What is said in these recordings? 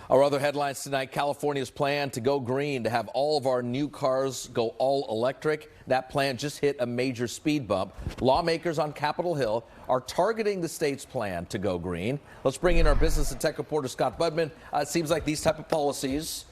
Our other headlines tonight: California's plan to go green, to have all of our new cars go all electric. That plan just hit a major speed bump. Lawmakers on Capitol Hill are targeting the state's plan to go green. Let's bring in our business and tech reporter, Scott Budman. It seems like these type of policies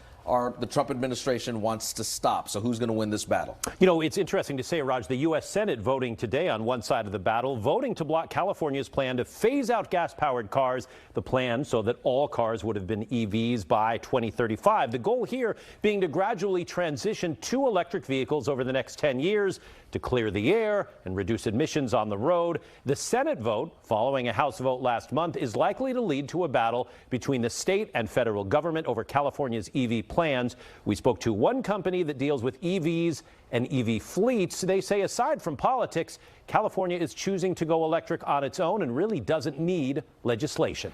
the Trump administration wants to stop. So who's going to win this battle? You know, it's interesting to say, Raj, the U.S. Senate voting today on one side of the battle, voting to block California's plan to phase out gas-powered cars, the plan so that all cars would have been EVs by 2035. The goal here being to gradually transition to electric vehicles over the next 10 years to clear the air and reduce emissions on the road. The Senate vote, following a House vote last month, is likely to lead to a battle between the state and federal government over California's EV plans. We spoke to one company that deals with EVs and EV fleets. They say aside from politics, California is choosing to go electric on its own and really doesn't need legislation.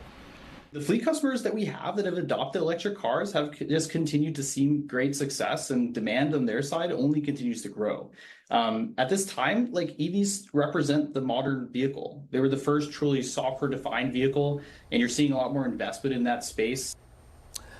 The fleet customers that we have that have adopted electric cars have just continued to see great success, and demand on their side only continues to grow. At this time, EVs represent the modern vehicle. They were the first truly software-defined vehicle, and you're seeing a lot more investment in that space.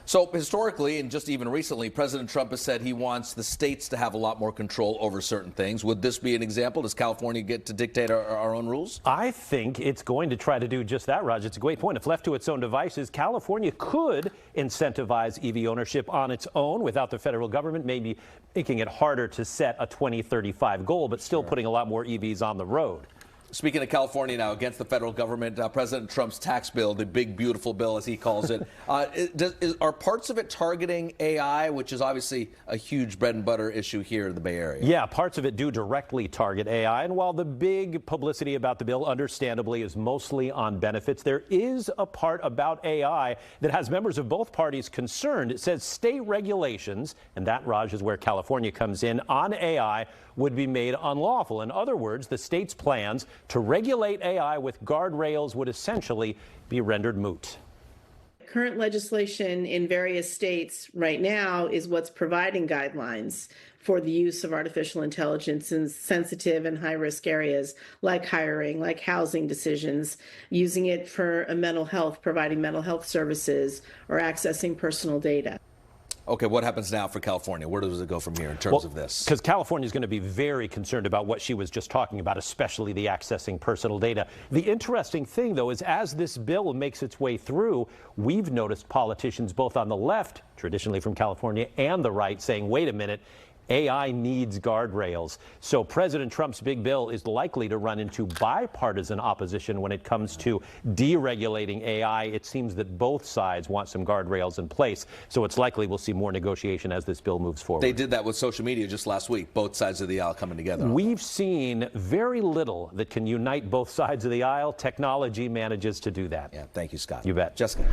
So historically, and just even recently, President Trump has said he wants the states to have a lot more control over certain things. Would this be an example? Does California get to dictate our own rules? I think it's going to try to do just that, Raj. It's a great point. If left to its own devices, California could incentivize EV ownership on its own without the federal government maybe making it harder to set a 2035 goal, but still putting a lot more EVs on the road. Speaking of California now, against the federal government, President Trump's tax bill, the big, beautiful bill, as he calls it, are parts of it targeting AI, which is obviously a huge bread and butter issue here in the Bay Area? Yeah, parts of it do directly target AI. And while the big publicity about the bill, understandably, is mostly on benefits, there is a part about AI that has members of both parties concerned. It says state regulations, and that, Raj, is where California comes in, on AI would be made unlawful. In other words, the state's plans to regulate AI with guardrails would essentially be rendered moot. Current legislation in various states right now is what's providing guidelines for the use of artificial intelligence in sensitive and high-risk areas like hiring, like housing decisions, using it for mental health, providing mental health services, or accessing personal data. Okay, what happens now for California? Where does it go from here in terms of this? Because California is going to be very concerned about what she was just talking about, especially the accessing personal data. The interesting thing, though, is as this bill makes its way through, we've noticed politicians both on the left, traditionally from California, and the right saying, wait a minute, AI needs guardrails. So President Trump's big bill is likely to run into bipartisan opposition when it comes to deregulating AI. It seems that both sides want some guardrails in place. So it's likely we'll see more negotiation as this bill moves forward. They did that with social media just last week, both sides of the aisle coming together. We've seen very little that can unite both sides of the aisle. Technology manages to do that. Yeah, thank you, Scott. You bet. Jessica.